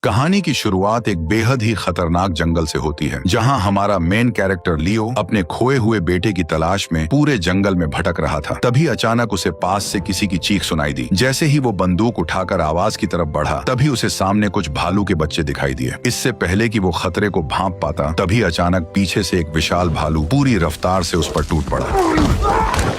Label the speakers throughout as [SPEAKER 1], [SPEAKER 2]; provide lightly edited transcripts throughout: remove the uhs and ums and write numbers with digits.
[SPEAKER 1] कहानी की शुरुआत एक बेहद ही खतरनाक जंगल से होती है, जहां हमारा मेन कैरेक्टर लियो अपने खोए हुए बेटे की तलाश में पूरे जंगल में भटक रहा था। तभी अचानक उसे पास से किसी की चीख सुनाई दी। जैसे ही वो बंदूक उठाकर आवाज की तरफ बढ़ा, तभी उसे सामने कुछ भालू के बच्चे दिखाई दिए। इससे पहले कि वो खतरे को भांप पाता, तभी अचानक पीछे से एक विशाल भालू पूरी रफ्तार से उस पर टूट पड़ा।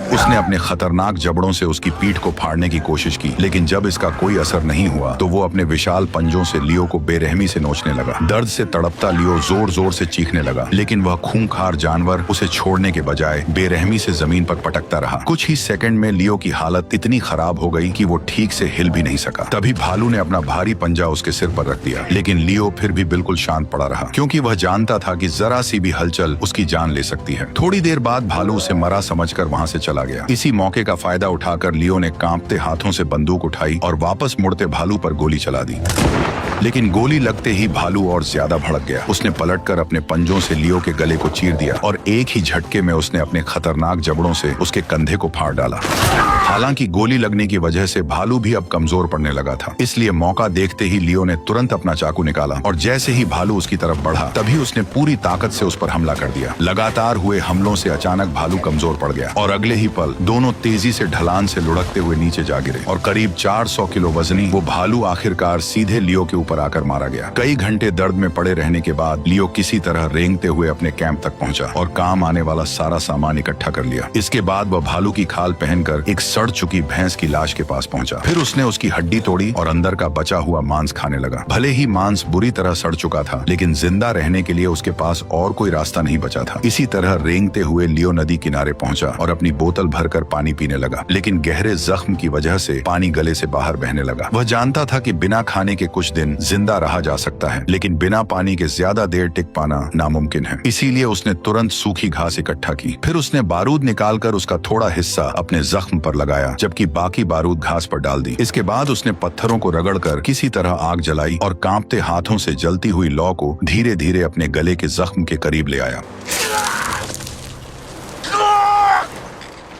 [SPEAKER 1] उसने अपने खतरनाक जबड़ों से उसकी पीठ को फाड़ने की कोशिश की, लेकिन जब इसका कोई असर नहीं हुआ तो वो अपने विशाल पंजों से लियो को बेरहमी से नोचने लगा। दर्द से तड़पता लियो जोर जोर से चीखने लगा, लेकिन वह खूंखार जानवर उसे छोड़ने के बजाय बेरहमी से जमीन पर पटकता रहा। कुछ ही सेकंड में लियो की हालत इतनी खराब हो गई कि वो ठीक से हिल भी नहीं सका। तभी भालू ने अपना भारी पंजा उसके सिर पर रख दिया, लेकिन लियो फिर भी बिल्कुल शांत पड़ा रहा, क्योंकि वह जानता था कि जरा सी भी हलचल उसकी जान ले सकती है। थोड़ी देर बाद भालू उसे मरा समझकर वहां से चला गया। इसी मौके का फायदा उठाकर लियो ने कांपते हाथों से बंदूक उठाई और वापस मुड़ते भालू पर गोली चला दी। लेकिन गोली लगते ही भालू और ज्यादा भड़क गया। उसने पलटकर अपने पंजों से लियो के गले को चीर दिया और एक ही झटके में उसने अपने खतरनाक जबड़ों से उसके कंधे को फाड़ डाला। हालांकि गोली लगने की वजह से भालू भी अब कमजोर पड़ने लगा था, इसलिए मौका देखते ही लियो ने तुरंत अपना चाकू निकाला और जैसे ही भालू उसकी तरफ बढ़ा, तभी उसने पूरी ताकत से उस पर हमला कर दिया। लगातार हुए हमलों से अचानक भालू कमजोर पड़ गया और अगले ही पल दोनों तेजी से ढलान से लुढ़कते हुए नीचे जा गिरे और करीब 400 किलो वजनी वो भालू आखिरकार सीधे लियो के ऊपर आकर मारा गया। कई घंटे दर्द में पड़े रहने के बाद लियो किसी तरह रेंगते हुए अपने कैंप तक पहुंचा और काम आने वाला सारा सामान इकट्ठा कर लिया। इसके बाद वह भालू की खाल पहनकर एक सड़ चुकी भैंस की लाश के पास पहुंचा। फिर उसने उसकी हड्डी तोड़ी और अंदर का बचा हुआ मांस खाने लगा। भले ही मांस बुरी तरह सड़ चुका था, लेकिन जिंदा रहने के लिए उसके पास और कोई रास्ता नहीं बचा था। इसी तरह रेंगते हुए लियो नदी किनारे पहुंचा और अपनी बोतल भरकर पानी पीने लगा, लेकिन गहरे जख्म की वजह से पानी गले से बाहर बहने लगा। वह जानता था कि बिना खाने के कुछ दिन जिंदा रहा जा सकता है, लेकिन बिना पानी के ज्यादा देर टिक पाना नामुमकिन है। इसीलिए उसने तुरंत सूखी घास इकट्ठा की। फिर उसने बारूद निकालकर उसका थोड़ा हिस्सा अपने जख्म पर लगाया, जबकि बाकी बारूद घास पर डाल दी। इसके बाद उसने पत्थरों को रगड़कर किसी तरह आग जलाई और कांपते हाथों से जलती हुई लौ को धीरे धीरे अपने गले के जख्म के करीब ले आया।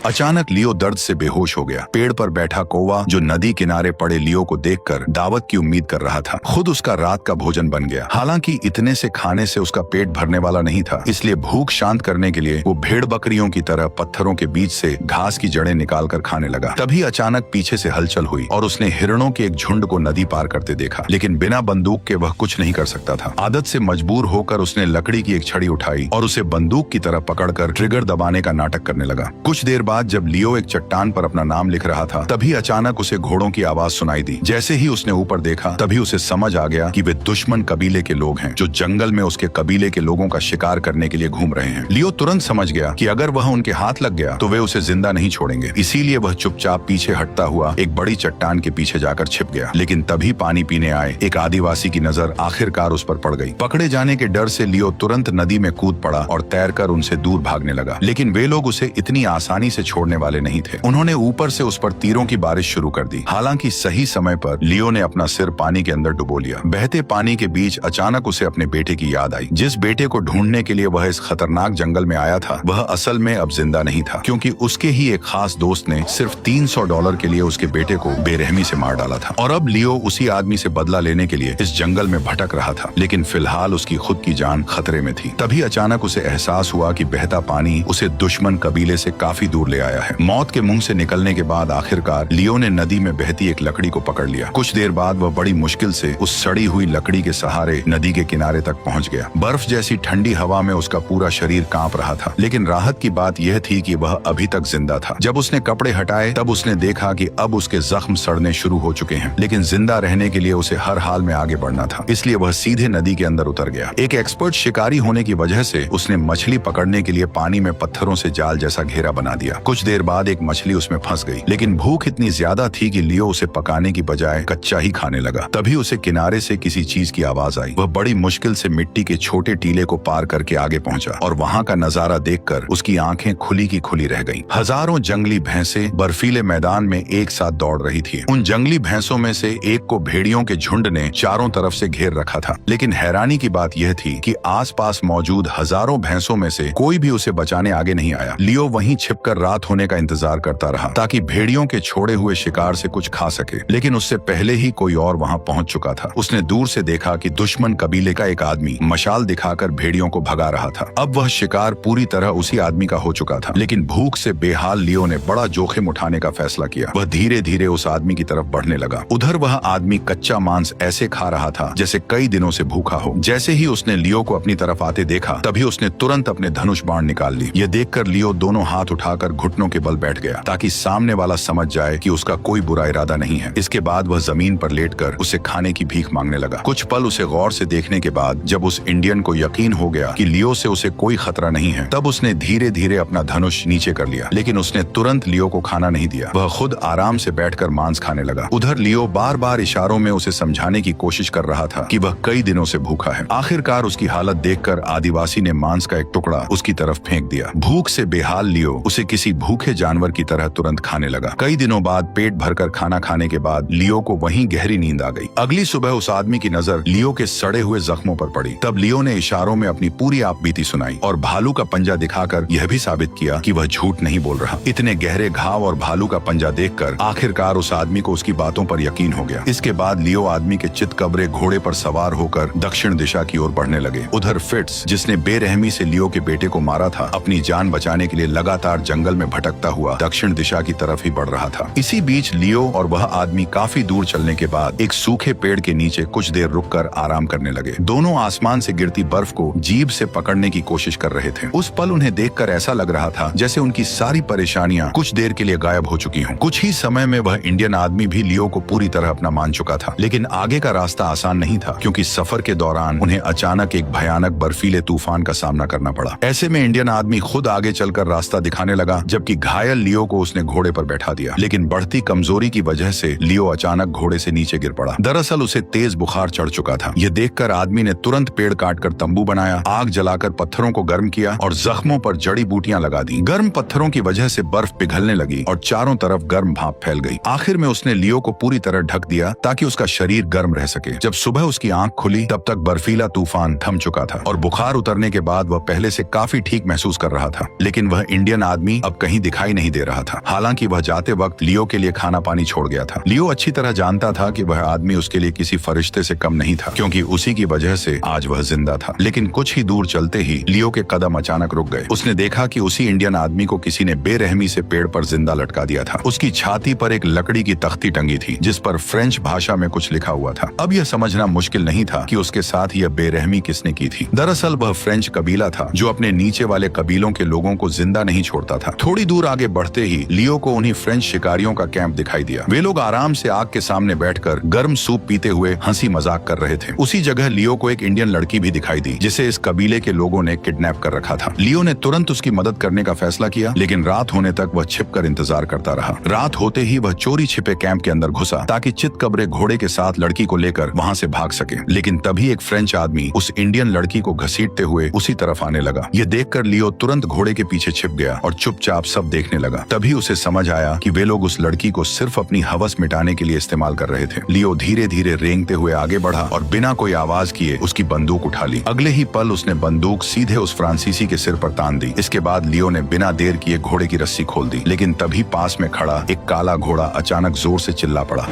[SPEAKER 1] अचानक लियो दर्द से बेहोश हो गया। पेड़ पर बैठा कौवा जो नदी किनारे पड़े लियो को देखकर दावत की उम्मीद कर रहा था, खुद उसका रात का भोजन बन गया। हालांकि इतने से खाने से उसका पेट भरने वाला नहीं था, इसलिए भूख शांत करने के लिए वो भेड़ बकरियों की तरह पत्थरों के बीच से घास की जड़ें निकालकर खाने लगा। तभी अचानक पीछे से हलचल हुई और उसने हिरणों के एक झुंड को नदी पार करते देखा, लेकिन बिना बंदूक के वह कुछ नहीं कर सकता था। आदत से मजबूर होकर उसने लकड़ी की एक छड़ी उठाई और उसे बंदूक की तरह पकड़कर ट्रिगर दबाने का नाटक करने लगा। कुछ देर बाद जब लियो एक चट्टान पर अपना नाम लिख रहा था, तभी अचानक उसे घोड़ों की आवाज सुनाई दी। जैसे ही उसने ऊपर देखा, तभी उसे समझ आ गया कि वे दुश्मन कबीले के लोग हैं जो जंगल में उसके कबीले के लोगों का शिकार करने के लिए घूम रहे हैं। लियो तुरंत समझ गया कि अगर वह उनके हाथ लग गया तो वे उसे जिंदा नहीं छोड़ेंगे। इसीलिए वह चुपचाप पीछे हटता हुआ एक बड़ी चट्टान के पीछे जाकर छिप गया। लेकिन तभी पानी पीने आए एक आदिवासी की नजर आखिरकार उस पर पड़ गई। पकड़े जाने के डर से लियो तुरंत नदी में कूद पड़ा और तैरकर उनसे दूर भागने लगा, लेकिन वे लोग उसे इतनी आसानी से छोड़ने वाले नहीं थे। उन्होंने ऊपर से उस पर तीरों की बारिश शुरू कर दी। हालांकि सही समय पर लियो ने अपना सिर पानी के अंदर डुबो लिया। बहते पानी के बीच अचानक उसे अपने बेटे की याद आई। जिस बेटे को ढूंढने के लिए वह इस खतरनाक जंगल में आया था, वह असल में अब जिंदा नहीं था, क्योंकि उसके ही एक खास दोस्त ने सिर्फ $300 के लिए उसके बेटे को बेरहमी से मार डाला था। और अब लियो उसी आदमी से बदला लेने के लिए इस जंगल में भटक रहा था, लेकिन फिलहाल उसकी खुद की जान खतरे में थी। तभी अचानक उसे एहसास हुआ कि बहता पानी उसे दुश्मन कबीले से काफी दूर ले आया है। मौत के मुंह से निकलने के बाद आखिरकार लियो ने नदी में बहती एक लकड़ी को पकड़ लिया। कुछ देर बाद वह बड़ी मुश्किल से उस सड़ी हुई लकड़ी के सहारे नदी के किनारे तक पहुंच गया। बर्फ जैसी ठंडी हवा में उसका पूरा शरीर कांप रहा था, लेकिन राहत की बात यह थी कि वह अभी तक जिंदा था। जब उसने कपड़े हटाए, तब उसने देखा कि अब उसके जख्म सड़ने शुरू हो चुके हैं, लेकिन जिंदा रहने के लिए उसे हर हाल में आगे बढ़ना था। इसलिए वह सीधे नदी के अंदर उतर गया। एक एक्सपर्ट शिकारी होने की वजह से उसने मछली पकड़ने के लिए पानी में पत्थरों से जाल जैसा घेरा बना दिया। कुछ देर बाद एक मछली उसमें फंस गई, लेकिन भूख इतनी ज्यादा थी कि लियो उसे पकाने की बजाय कच्चा ही खाने लगा। तभी उसे किनारे से किसी चीज की आवाज आई। वह बड़ी मुश्किल से मिट्टी के छोटे टीले को पार करके आगे पहुंचा और वहां का नजारा देखकर उसकी आंखें खुली की खुली रह गईं। हजारों जंगली भैंसें बर्फीले मैदान में एक साथ दौड़ रही थी। उन जंगली भैंसों में से एक को भेड़ियों के झुंड ने चारों तरफ से घेर रखा था, लेकिन हैरानी की बात यह थी कि आसपास मौजूद हजारों भैंसों में से कोई भी उसे बचाने आगे नहीं आया। लियो वहीं छिपकर रात होने का इंतजार करता रहा ताकि भेड़ियों के छोड़े हुए शिकार से कुछ खा सके, लेकिन उससे पहले ही कोई और वहां पहुंच चुका था। उसने दूर से देखा कि दुश्मन कबीले का एक आदमी मशाल दिखाकर भेड़ियों को भगा रहा था। अब वह शिकार पूरी तरह उसी आदमी का हो चुका था, लेकिन भूख से बेहाल लियो ने बड़ा जोखिम उठाने का फैसला किया। वह धीरे धीरे उस आदमी की तरफ बढ़ने लगा। उधर वह आदमी कच्चा मांस ऐसे खा रहा था जैसे कई दिनों से भूखा हो। जैसे ही उसने लियो को अपनी तरफ आते देखा, तभी उसने तुरंत अपने धनुष बाण निकाल ली। यह देखकर लियो दोनों हाथ उठाकर घुटनों के बल बैठ गया ताकि सामने वाला समझ जाए कि उसका कोई बुरा इरादा नहीं है। इसके बाद वह जमीन पर लेटकर उसे खाने की भीख मांगने लगा। कुछ पल उसे गौर से देखने के बाद जब उस इंडियन को यकीन हो गया कि लियो से उसे कोई खतरा नहीं है, तब उसने धीरे धीरे अपना धनुष नीचे कर लिया। लेकिन उसने तुरंत लियो को खाना नहीं दिया। वह खुद आराम से बैठकर मांस खाने लगा। उधर लियो बार बार इशारों में उसे समझाने की कोशिश कर रहा था कि वह कई दिनों से भूखा है। आखिरकार उसकी हालत देखकर आदिवासी ने मांस का एक टुकड़ा उसकी तरफ फेंक दिया। भूख से बेहाल लियो उसे किसी भूखे जानवर की तरह तुरंत खाने लगा। कई दिनों बाद पेट भरकर खाना खाने के बाद लियो को वहीं गहरी नींद आ गई। अगली सुबह उस आदमी की नजर लियो के सड़े हुए जख्मों पर पड़ी। तब लियो ने इशारों में अपनी पूरी आपबीती सुनाई और भालू का पंजा दिखाकर यह भी साबित किया कि वह झूठ नहीं बोल रहा। इतने गहरे घाव और भालू का पंजा देखकर आखिरकार उस आदमी को उसकी बातों पर यकीन हो गया। इसके बाद लियो आदमी के चितकबरे घोड़े पर सवार होकर दक्षिण दिशा की ओर बढ़ने लगे। उधर फिट्स, जिसने बेरहमी से लियो के बेटे को मारा था, अपनी जान बचाने के लिए लगातार जंगल में भटकता हुआ दक्षिण दिशा की तरफ ही बढ़ रहा था। इसी बीच लियो और वह आदमी काफी दूर चलने के बाद एक सूखे पेड़ के नीचे कुछ देर रुककर आराम करने लगे। दोनों आसमान से गिरती बर्फ को जीभ से पकड़ने की कोशिश कर रहे थे। उस पल उन्हें देखकर ऐसा लग रहा था जैसे उनकी सारी परेशानियां कुछ देर के लिए गायब हो चुकी हों। कुछ ही समय में वह इंडियन आदमी भी लियो को पूरी तरह अपना मान चुका था, लेकिन आगे का रास्ता आसान नहीं था क्योंकि सफर के दौरान उन्हें अचानक एक भयानक बर्फीले तूफान का सामना करना पड़ा। ऐसे में इंडियन आदमी खुद आगे चलकर रास्ता दिखाने लगा, जबकि घायल लियो को उसने घोड़े पर बैठा दिया। लेकिन बढ़ती कमजोरी की वजह से लियो अचानक घोड़े से नीचे गिर पड़ा। दरअसल उसे तेज बुखार चढ़ चुका था। यह देखकर आदमी ने तुरंत पेड़ काटकर तंबू बनाया, आग जलाकर पत्थरों को गर्म किया और जख्मों पर जड़ी बूटियां लगा दी। गर्म पत्थरों की वजह से बर्फ पिघलने लगी और चारों तरफ गर्म भाप फैल गई। आखिर में उसने लियो को पूरी तरह ढक दिया ताकि उसका शरीर गर्म रह सके। जब सुबह उसकी आंख खुली तब तक बर्फीला तूफान थम चुका था और बुखार उतरने के बाद वह पहले से काफी ठीक महसूस कर रहा था। लेकिन वह इंडियन आदमी अब कहीं दिखाई नहीं दे रहा था। हालांकि वह जाते वक्त लियो के लिए खाना पानी छोड़ गया था। लियो अच्छी तरह जानता था कि वह आदमी उसके लिए किसी फरिश्ते से कम नहीं था, क्योंकि उसी की वजह से आज वह जिंदा था। लेकिन कुछ ही दूर चलते ही लियो के कदम अचानक रुक गए। उसने देखा कि उसी इंडियन आदमी को किसी ने बेरहमी से पेड़ पर जिंदा लटका दिया था। उसकी छाती पर एक लकड़ी की तख्ती टंगी थी जिस पर फ्रेंच भाषा में कुछ लिखा हुआ था। अब यह समझना मुश्किल नहीं था कि उसके साथ यह बेरहमी किसने की थी। दरअसल वह फ्रेंच कबीला था जो अपने नीचे वाले कबीलों के लोगों को जिंदा नहीं छोड़ता था। थोड़ी दूर आगे बढ़ते ही लियो को उन्हीं फ्रेंच शिकारियों का कैंप दिखाई दिया। वे लोग आराम से आग के सामने बैठकर गर्म सूप पीते हुए हंसी मजाक कर रहे थे। उसी जगह लियो को एक इंडियन लड़की भी दिखाई दी जिसे इस कबीले के लोगों ने किडनैप कर रखा था। लियो ने तुरंत उसकी मदद करने का फैसला किया, लेकिन रात होने तक वह छिपकर इंतजार करता रहा। रात होते ही वह चोरी छिपे कैंप के अंदर घुसा ताकि चितकबरे घोड़े के साथ लड़की को लेकर वहां से भाग सके। लेकिन तभी एक फ्रेंच आदमी उस इंडियन लड़की को घसीटते हुए उसी तरफ आने लगा। यह देखकर लियो तुरंत घोड़े के पीछे छिप गया और चुपचाप सब देखने लगा। तभी उसे समझ आया कि वे लोग उस लड़की को सिर्फ अपनी हवस मिटाने के लिए इस्तेमाल कर रहे थे। लियो धीरे धीरे रेंगते हुए आगे बढ़ा और बिना कोई आवाज किए उसकी बंदूक उठा ली। अगले ही पल उसने बंदूक सीधे उस फ्रांसीसी के सिर पर तान दी। इसके बाद लियो ने बिना देर किए घोड़े की रस्सी खोल दी। लेकिन तभी पास में खड़ा एक काला घोड़ा अचानक जोर से चिल्ला पड़ा।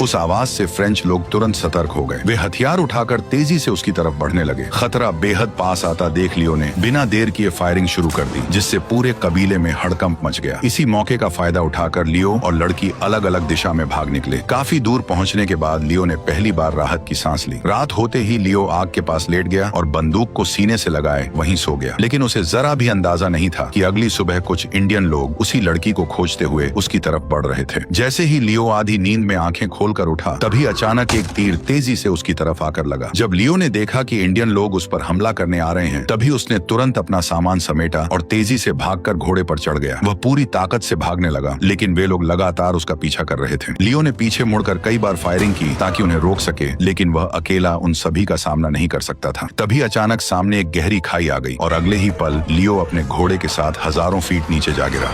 [SPEAKER 1] उस आवाज से फ्रेंच लोग तुरंत सतर्क हो गए। वे हथियार उठाकर तेजी से उसकी तरफ बढ़ने लगे। खतरा बेहद पास आता देख लियो ने बिना देर किए फायरिंग शुरू कर दी, जिससे पूरे कबीले में हड़कंप मच गया। इसी मौके का फायदा उठाकर लियो और लड़की अलग अलग दिशा में भाग निकले। काफी दूर पहुंचने के बाद लियो ने पहली बार राहत की सांस ली। रात होते ही लियो आग के पास लेट गया और बंदूक को सीने से लगाए वहीं सो गया। लेकिन उसे जरा भी अंदाजा नहीं था कि अगली सुबह कुछ इंडियन लोग उसी लड़की को खोजते हुए उसकी तरफ बढ़ रहे थे। जैसे ही लियो आधी नींद में आंखें खोलकर उठा, तभी अचानक एक तीर तेजी से उसकी तरफ आकर लगा। जब लियो ने देखा कि इंडियन लोग उस पर हमला करने आ रहे हैं, तभी उसने तुरंत अपना सामान समेटा और तेजी से भागकर घोड़े पर चढ़ गया। वह पूरी ताकत से भागने लगा, लेकिन वे लोग लगातार उसका पीछा कर रहे थे। लियो ने पीछे मुड़कर कई बार फायरिंग की ताकि उन्हें रोक सके, लेकिन वह अकेला उन सभी का सामना नहीं कर सकता था। तभी अचानक सामने एक गहरी खाई आ गई और अगले ही पल लियो अपने घोड़े के साथ हजारों फीट नीचे जा गिरा।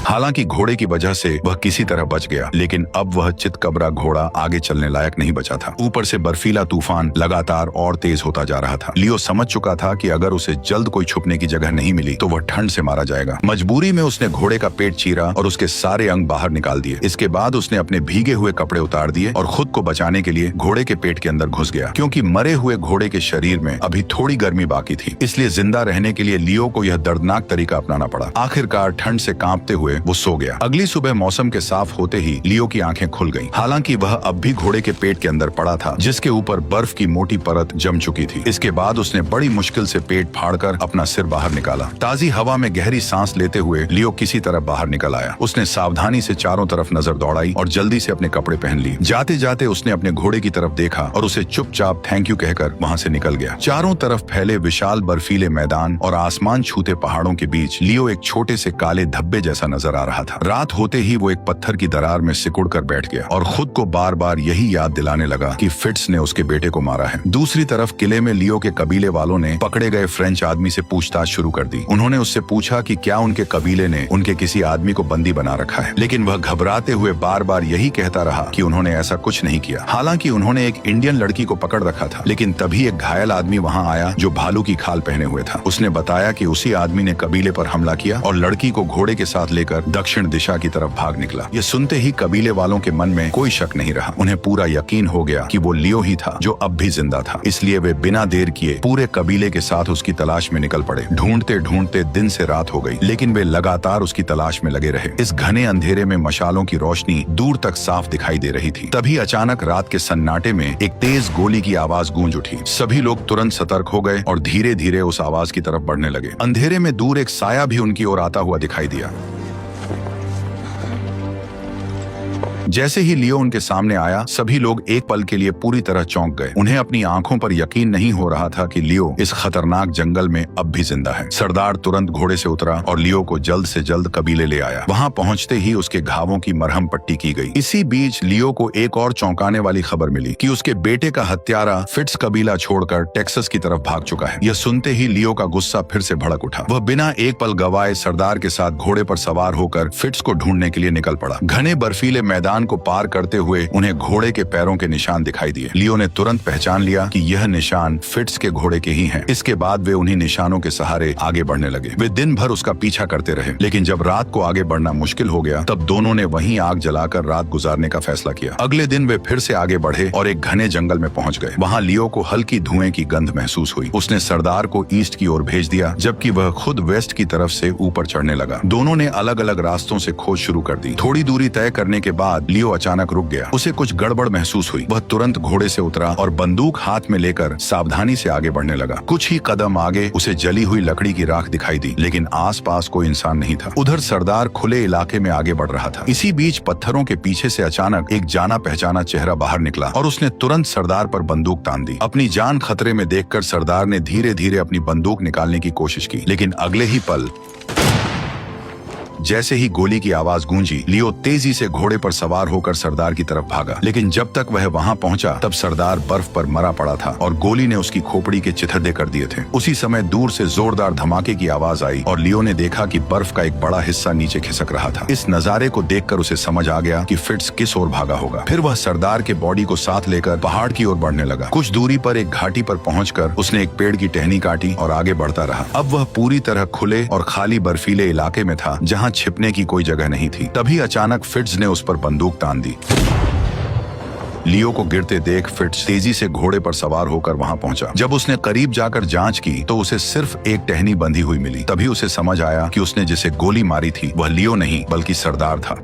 [SPEAKER 1] हालांकि घोड़े की वजह से वह किसी तरह बच गया, लेकिन अब वह चितकबरा घोड़ा आगे चलने लायक नहीं बचा था। ऊपर से बर्फीला तूफान लगातार और तेज होता जा रहा था। लियो समझ चुका था कि अगर उसे जल्द कोई छुपने की जगह नहीं मिली तो वह ठंड से मारा जाएगा। मजबूरी में उसने घोड़े का पेट चीरा और उसके सारे अंग बाहर निकाल दिए। इसके बाद उसने अपने भीगे हुए कपड़े उतार दिए और खुद को बचाने के लिए घोड़े के पेट के अंदर घुस गया। क्योंकि मरे हुए घोड़े के शरीर में अभी थोड़ी गर्मी बाकी थी, इसलिए जिंदा रहने के लिए लियो को यह दर्दनाक तरीका अपनाना पड़ा। आखिरकार ठंड से कांपते हुए वो सो गया। अगली सुबह मौसम के साफ होते ही लियो की आंखें खुल गईं। हालांकि वह अब भी घोड़े के पेट के अंदर पड़ा था, जिसके ऊपर बर्फ की मोटी परत जम चुकी थी। इसके बाद उसने बड़ी मुश्किल से पेट फाड़कर अपना सिर बाहर निकाला। ताजी हवा में गहरी सांस लेते हुए लियो किसी तरह बाहर निकल आया। उसने सावधानी से चारों तरफ नजर दौड़ाई और जल्दी से अपने कपड़े पहन लिए। जाते जाते उसने अपने घोड़े की तरफ देखा और उसे चुपचाप थैंक यू कहकर वहां से निकल गया। चारों तरफ फैले विशाल बर्फीले मैदान और आसमान छूते पहाड़ों के बीच लियो एक छोटे से काले धब्बे जैसा नजर आ रहा था। रात होते ही वो एक पत्थर की दरार में सिकुड़ कर बैठ गया और खुद को बार बार यही याद दिलाने लगा कि फिट्स ने उसके बेटे को मारा है। दूसरी तरफ किले में लियो के कबीले वालों ने पकड़े गए फ्रेंच आदमी से पूछताछ शुरू कर दी। उन्होंने उससे पूछा कि क्या उनके कबीले ने उनके किसी आदमी को बंदी बना रखा है, लेकिन वह घबराते हुए बार बार यही कहता रहा कि उन्होंने ऐसा कुछ नहीं किया। हालांकि उन्होंने एक इंडियन लड़की को पकड़ रखा था, लेकिन तभी एक घायल आदमी वहां आया जो भालू की खाल पहने हुए था। उसने बताया कि उसी आदमी ने कबीले पर हमला किया और लड़की को घोड़े के साथ लेकर दक्षिण दिशा की तरफ भाग निकला। ये सुनते ही कबीले वालों के मन में कोई शक नहीं रहा। उन्हें पूरा यकीन हो गया कि वो लियो ही था जो अब भी जिंदा था। इसलिए वे बिना देर किए पूरे कबीले के साथ उसकी तलाश में निकल पड़े। ढूंढते ढूंढते दिन से रात हो गई, लेकिन वे लगातार उसकी तलाश में लगे रहे। इस घने अंधेरे में मशालों की रोशनी दूर तक साफ दिखाई दे रही थी। तभी अचानक रात के सन्नाटे में एक तेज गोली की आवाज गूंज उठी। सभी लोग तुरंत सतर्क हो गए और धीरे धीरे उस आवाज की तरफ बढ़ने लगे। अंधेरे में दूर एक साया भी उनकी ओर आता हुआ दिखाई दिया। जैसे ही लियो उनके सामने आया, सभी लोग एक पल के लिए पूरी तरह चौंक गए। उन्हें अपनी आंखों पर यकीन नहीं हो रहा था कि लियो इस खतरनाक जंगल में अब भी जिंदा है। सरदार तुरंत घोड़े से उतरा और लियो को जल्द से जल्द कबीले ले आया। वहां पहुंचते ही उसके घावों की मरहम पट्टी की गई। इसी बीच लियो को एक और चौंकाने वाली खबर मिली कि उसके बेटे का हत्यारा फिट्स कबीला छोड़कर टेक्सास की तरफ भाग चुका है। यह सुनते ही लियो का गुस्सा फिर से भड़क उठा। वह बिना एक पल गवाए सरदार के साथ घोड़े पर सवार होकर फिट्स को ढूंढने के लिए निकल पड़ा। घने बर्फीले मैदान को पार करते हुए उन्हें घोड़े के पैरों के निशान दिखाई दिए। लियो ने तुरंत पहचान लिया कि यह निशान फिट्स के घोड़े के ही हैं। इसके बाद वे उन्हीं निशानों के सहारे आगे बढ़ने लगे। वे दिन भर उसका पीछा करते रहे, लेकिन जब रात को आगे बढ़ना मुश्किल हो गया, तब दोनों ने वहीं आग जलाकर रात गुजारने का फैसला किया। अगले दिन वे फिर से आगे बढ़े और एक घने जंगल में पहुंच गए। वहां लियो को हल्की धुएं की गंध महसूस हुई। उसने सरदार को ईस्ट की ओर भेज दिया, जबकि वह खुद वेस्ट की तरफ से ऊपर चढ़ने लगा। दोनों ने अलग अलग रास्तों से खोज शुरू कर दी। थोड़ी दूरी तय करने के बाद लियो अचानक रुक गया। उसे कुछ गड़बड़ महसूस हुई। वह तुरंत घोड़े से उतरा और बंदूक हाथ में लेकर सावधानी से आगे बढ़ने लगा। कुछ ही कदम आगे उसे जली हुई लकड़ी की राख दिखाई दी, लेकिन आसपास कोई इंसान नहीं था। उधर सरदार खुले इलाके में आगे बढ़ रहा था। इसी बीच पत्थरों के पीछे से अचानक एक जाना पहचाना चेहरा बाहर निकला और उसने तुरंत सरदार पर बंदूक तान दी। अपनी जान खतरे में देखकर सरदार ने धीरे धीरे अपनी बंदूक निकालने की कोशिश की, लेकिन अगले ही पल जैसे ही गोली की आवाज गूंजी, लियो तेजी से घोड़े पर सवार होकर सरदार की तरफ भागा। लेकिन जब तक वह वहां पहुंचा, तब सरदार बर्फ पर मरा पड़ा था और गोली ने उसकी खोपड़ी के चिथड़े कर दिए थे। उसी समय दूर से जोरदार धमाके की आवाज आई और लियो ने देखा कि बर्फ का एक बड़ा हिस्सा नीचे खिसक रहा था। इस नजारे को देखकर उसे समझ आ गया कि फिट्स किस ओर भागा होगा। फिर वह सरदार के बॉडी को साथ लेकर पहाड़ की ओर बढ़ने लगा। कुछ दूरी पर एक घाटी पर पहुंचकर उसने एक पेड़ की टहनी काटी और आगे बढ़ता रहा। अब वह पूरी तरह खुले और खाली बर्फीले इलाके में था, जहाँ छिपने की कोई जगह नहीं थी। तभी अचानक फिट्स ने उस पर बंदूक तान दी। लियो को गिरते देख फिट्स तेजी से घोड़े पर सवार होकर वहां पहुंचा। जब उसने करीब जाकर जांच की तो उसे सिर्फ एक टहनी बंधी हुई मिली। तभी उसे समझ आया कि उसने जिसे गोली मारी थी वह लियो नहीं बल्कि सरदार था।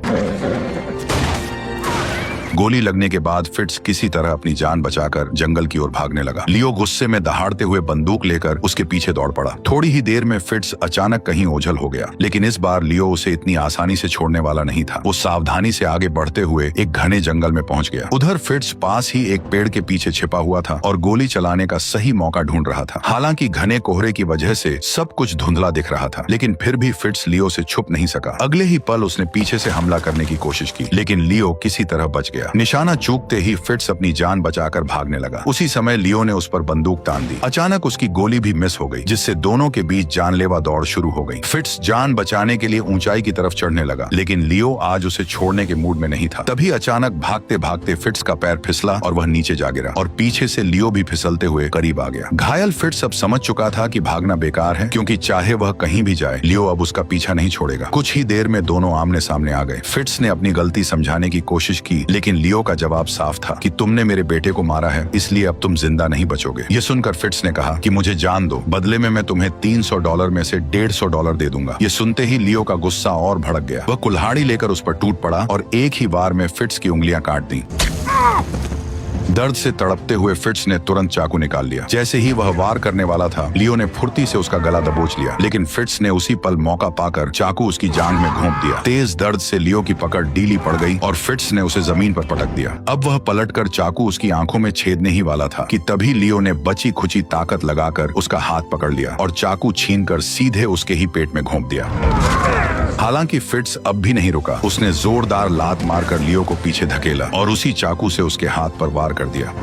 [SPEAKER 1] गोली लगने के बाद फिट्स किसी तरह अपनी जान बचाकर जंगल की ओर भागने लगा। लियो गुस्से में दहाड़ते हुए बंदूक लेकर उसके पीछे दौड़ पड़ा। थोड़ी ही देर में फिट्स अचानक कहीं ओझल हो गया, लेकिन इस बार लियो उसे इतनी आसानी से छोड़ने वाला नहीं था। वो सावधानी से आगे बढ़ते हुए एक घने जंगल में पहुंच गया। उधर फिट्स पास ही एक पेड़ के पीछे छिपा हुआ था और गोली चलाने का सही मौका ढूंढ रहा था। हालांकि घने कोहरे की वजह से सब कुछ धुंधला दिख रहा था, लेकिन फिर भी फिट्स लियो से छुप नहीं सका। अगले ही पल उसने पीछे से हमला करने की कोशिश की, लेकिन लियो किसी तरह बच गया। गया। निशाना चूकते ही फिट्स अपनी जान बचाकर भागने लगा। उसी समय लियो ने उस पर बंदूक तान दी। अचानक उसकी गोली भी मिस हो गई, जिससे दोनों के बीच जानलेवा दौड़ शुरू हो गई। फिट्स जान बचाने के लिए ऊंचाई की तरफ चढ़ने लगा, लेकिन लियो आज उसे छोड़ने के मूड में नहीं था। तभी अचानक भागते भागते फिट्स का पैर फिसला और वह नीचे जा गिरा और पीछे से लियो भी फिसलते हुए करीब आ गया। घायल फिट्स अब समझ चुका था कि भागना बेकार है, क्योंकि चाहे वह कहीं भी जाए लियो अब उसका पीछा नहीं छोड़ेगा। कुछ ही देर में दोनों आमने सामने आ गए। फिट्स ने अपनी गलती समझाने की कोशिश की, लेकिन लियो का जवाब साफ था कि तुमने मेरे बेटे को मारा है, इसलिए अब तुम जिंदा नहीं बचोगे। ये सुनकर फिट्स ने कहा कि मुझे जान दो, बदले में मैं तुम्हें $300 में से $150 दे दूंगा। ये सुनते ही लियो का गुस्सा और भड़क गया। वह कुल्हाड़ी लेकर उस पर टूट पड़ा और एक ही बार में फिट्स की उंगलियां काट दी। दर्द से तड़पते हुए फिट्स ने तुरंत चाकू निकाल लिया। जैसे ही वह वार करने वाला था, लियो ने फुर्ती से उसका गला दबोच लिया, लेकिन फिट्स ने उसी पल मौका पाकर चाकू उसकी जांघ में घोंप दिया। तेज दर्द से लियो की पकड़ ढीली पड़ गई और फिट्स ने उसे जमीन पर पटक दिया। अब वह पलटकर चाकू उसकी आंखों में छेदने ही वाला था कि तभी लियो ने बची खुची ताकत लगाकर उसका हाथ पकड़ लिया और चाकू छीनकर सीधे उसके ही पेट में घोंप दिया। हालांकि फिट्स अब भी नहीं रुका। उसने जोरदार लात मारकर लियो को पीछे धकेला और उसी चाकू से उसके हाथ पर वार कर दिया।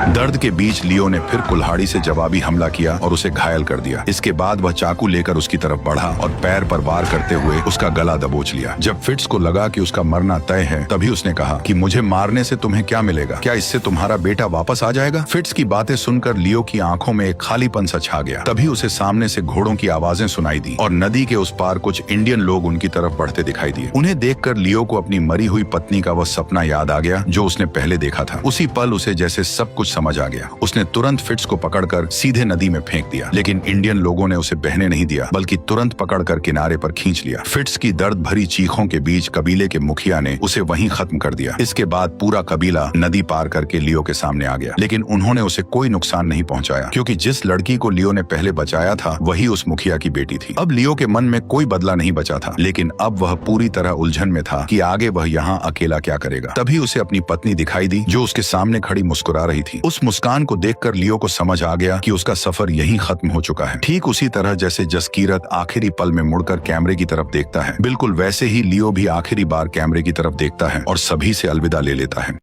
[SPEAKER 1] दर्द के बीच लियो ने फिर कुल्हाड़ी से जवाबी हमला किया और उसे घायल कर दिया। इसके बाद वह चाकू लेकर उसकी तरफ बढ़ा और पैर पर वार करते हुए उसका गला दबोच लिया। जब फिट्स को लगा कि उसका मरना तय है, तभी उसने कहा कि मुझे मारने से तुम्हें क्या मिलेगा? क्या इससे तुम्हारा बेटा वापस आ जाएगा? फिट्स की बातें सुनकर लियो की आंखों में एक खालीपन सा छा गया। तभी उसे सामने से घोड़ों की आवाजें सुनाई दी और नदी के उस पार कुछ इंडियन लोग उनकी तरफ बढ़ते दिखाई दिए। उन्हें देखकर लियो को अपनी मरी हुई पत्नी का वह सपना याद आ गया जो उसने पहले देखा था। उसी पल उसे जैसे सब कुछ समझ आ गया। उसने तुरंत फिट्स को पकड़कर सीधे नदी में फेंक दिया, लेकिन इंडियन लोगों ने उसे बहने नहीं दिया, बल्कि तुरंत पकड़कर किनारे पर खींच लिया। फिट्स की दर्द भरी चीखों के बीच कबीले के मुखिया ने उसे वहीं खत्म कर दिया। इसके बाद पूरा कबीला नदी पार करके लियो के सामने आ गया, लेकिन उन्होंने उसे कोई नुकसान नहीं पहुंचाया, क्योंकि जिस लड़की को लियो ने पहले बचाया था वही उस मुखिया की बेटी थी। अब लियो के मन में कोई बदला नहीं बचा था, लेकिन अब वह पूरी तरह उलझन में था कि आगे वह यहाँ अकेला क्या करेगा। तभी उसे अपनी पत्नी दिखाई दी, जो उसके सामने खड़ी मुस्कुरा रही थी। उस मुस्कान को देखकर लियो को समझ आ गया कि उसका सफर यहीं खत्म हो चुका है। ठीक उसी तरह जैसे जसकीरत आखिरी पल में मुड़कर कैमरे की तरफ देखता है, बिल्कुल वैसे ही लियो भी आखिरी बार कैमरे की तरफ देखता है और सभी से अलविदा ले लेता है।